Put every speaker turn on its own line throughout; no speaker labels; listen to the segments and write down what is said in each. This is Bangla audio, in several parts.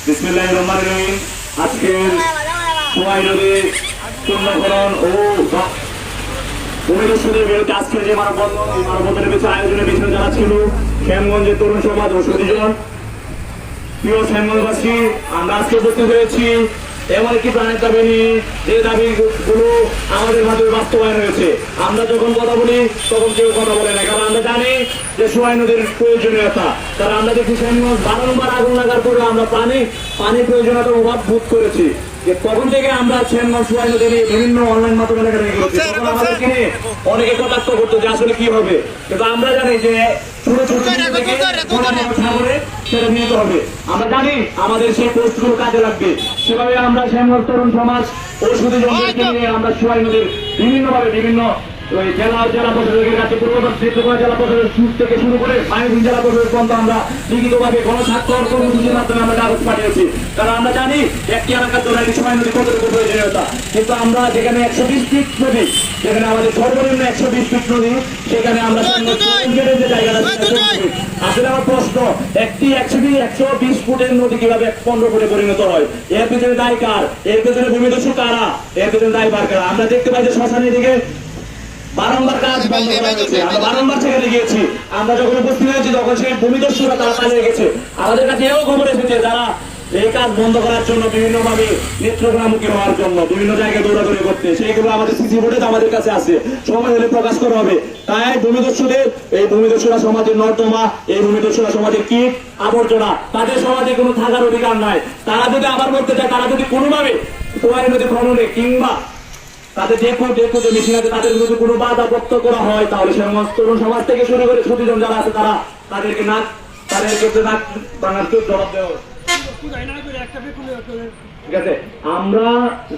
বিসমিল্লাহির রহমানির রহিম। আজকের সোয়াই নদী পূর্ণকরণ ও ভূমিদস্যুদের বিরুদ্ধে আজকের যে মানববন্ধন, এই মানববন্ধনের পিছনে আয়োজনের পিছনে যারা ছিল শ্যামগঞ্জের তরুণ সমাজ ও সুদীজন। প্রিয় শ্যামগঞ্জবাসী, আমরা আজকে উপস্থিত হয়েছি এমন একটি প্রাণের দাবি নিয়ে, যে দাবিগুলো আমাদের মাধ্যমে বাস্তবায়ন হয়েছে। আমরা যখন কথা বলি তখন কেউ কথা বলে না, কারণ আমরা জানি যে সোয়াই নদীর প্রয়োজনীয়তা। কারণ আমরা দেখি শ্যামগঞ্জ বারংবার আগুন লাগার পরে আমরা পানির প্রয়োজনীয়তার অভাব বোধ করেছি। তখন থেকে আমরা শ্যামগঞ্জ সোয়াই নদী নিয়ে বিভিন্ন অনলাইন মাধ্যমে লেখালেখি করেছি। তখন আমাদেরকে নিয়ে অনেকে কটাক্ষ করতো যে আসলে কি হবে, কিন্তু আমরা জানি যে ছোট ছোট সাগরে সেটা নিতে হবে। আমরা জানি আমাদের সেই পোস্টগুলো কাজে লাগবে। সেভাবে আমরা শ্যামগঞ্জ তরুণ সমাজ ও সুদীজনদেরকে নিয়ে আমরা সোয়াই নদীর বিভিন্ন জেলা প্রশাসকের কাছে জেলা প্রশাসক থেকে শুরু করে মাইনপুর জেলা প্রশাসক পর্যন্ত আমরা লিখিতভাবে গণস্বাক্ষর কর্মসূচির মাধ্যমে আমরা কাগজ পাঠিয়েছি। কারণ আমরা জানি একটি এলাকার জন্য একটি সোয়াই নদী কতটুকু প্রয়োজনীয়তা। কিন্তু আমরা যেখানে 120 ফিট নদী, যেখানে আমাদের সর্বনিম্ন 120 ফিট নদী, সেখানে আমরা যে জায়গাটা আসলে আমার প্রশ্ন, একটি 120 ফুটের নদী কিভাবে 15 ফুটে পরিণত হয়? এর পেছনে দায় কার? এর পেছনে ভূমিদস্যু কারা? এর পেছনে দায় কারা? আমরা দেখতে পাই যে শ্মশানের দিকে বারংবার কাজ বন্ধ করা হয়েছে। আমরা বারংবার সেখানে গিয়েছি। আমরা যখন উপস্থিত হয়েছি তখন সেই ভূমিদস্যুরা তারা পালিয়ে গেছে। আমাদের কাছে এও খবর এসেছে যারা এই কাজ বন্ধ করার জন্য বিভিন্নভাবে নেত্রকোনামুখী হওয়ার জন্য বিভিন্ন জায়গায় দৌড়াদৌড়ি করতে, সেইগুলো আমাদের সিসি ফুটেজ আমাদের কাছে আছে, সময় হলে প্রকাশ করা হবে। তাই ভূমিদস্যুরা সমাজের নর্দমা, এই ভূমিদস্যুরা সমাজের কীট আবর্জনা, তাদের সমাজে কোনো থাকার অধিকার নাই। তারা যদি আবার বলতে চায়, তারা যদি কোনোভাবে সোয়াই নদী খননে কিংবা তাদের যে মেশিন আছে তাদের যদি কোনো বাধা বক্ত করা হয়, তাহলে শ্যামগঞ্জ তরুণ সমাজ থেকে শুরু করে সুদীজন যারা আছে তাদেরকে নাক ভাঙার জবাব দেওয়া। ঠিক আছে, আমরা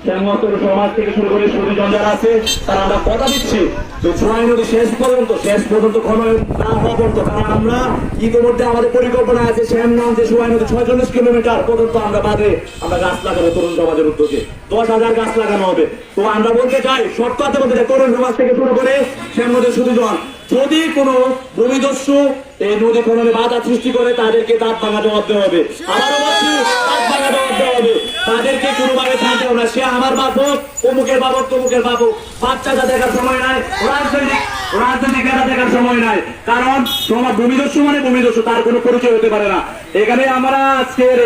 শ্যামগঞ্জ তরুণ সমাজ থেকে শুরু করে সুদীজন যারা আছে তারা আমরা কথা দিচ্ছি যে সোয়াই নদী শেষ পর্যন্ত খনন না হওয়া পর্যন্ত। কারণ আমরা ইতিমধ্যে আমাদের পরিকল্পনা আছে শ্যামগঞ্জে সোয়াই নদী 46 কিলোমিটার পর্যন্ত আমরা গাছ লাগাবো তরুণ সমাজের উদ্যোগে। 10,000 গাছ লাগানো হবে। তো আমরা বলতে চাই, সব কথা বলতে চাই, তরুণ সমাজ থেকে শুরু করে শ্যামগঞ্জের সুদীজন, যদি কোনো ভূমিদস্যু এই নদী খননে বাধা সৃষ্টি করে তাদেরকে দাঁত ভাঙা জবাব দেওয়া হবে। আবারও বলছি, দাঁত ভাঙা জবাব দেওয়া হবে। তাদেরকে কোনোভাবে থাকবেও না। সে আমার বাবক, অমুকের বাবক, তমুকের বাবক, বাচ্চাটা দেখার সময় নাই, রাজনৈতিক নেতা দেখার সময় নাই। কারণ তোমার ভূমিদস্যু মানে ভূমিদস্যু, তার কোনো পরিচয় হতে পারে না। এখানে আমরা আজকের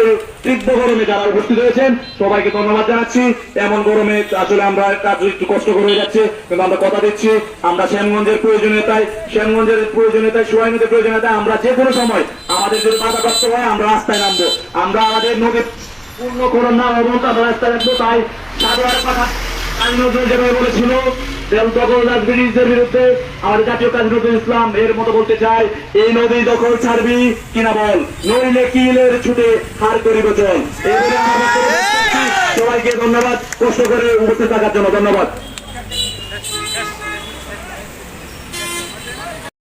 তীব্র গরমে যারা উপস্থিত হয়েছেন সবাইকে ধন্যবাদ জানাচ্ছি। এমন গরমে আসলে আমরা কাজ একটু কষ্টকর হয়ে যাচ্ছে, কিন্তু আমরা কথা দিচ্ছি আমরা শ্যামগঞ্জের প্রয়োজনীয়তায় সোয়াই নদীর প্রয়োজনীয়তায় আমরা যে কোনো সময় আমাদের যদি বাধাপ্রাপ্ত হয় আমরা রাস্তায় নামবো। আমরা আমাদের নদীর পূর্ণ করোন না অবস্থা আমরা রাস্তায় রাখবো। তাই সাধারণ কথা কাজী নজরুল যেভাবে বলেছিল দখলদার ব্রিটিশদের বিরুদ্ধে, আমাদের জাতীয় কাজী নজরুল ইসলাম এর মতো বলতে চাই, এই নদী দখল ছাড়বি কিনা বল, নইলে কিলের ছুটে হার করিব চল। সবাইকে ধন্যবাদ কষ্ট করে উপস্থিত থাকার জন্য। ধন্যবাদ।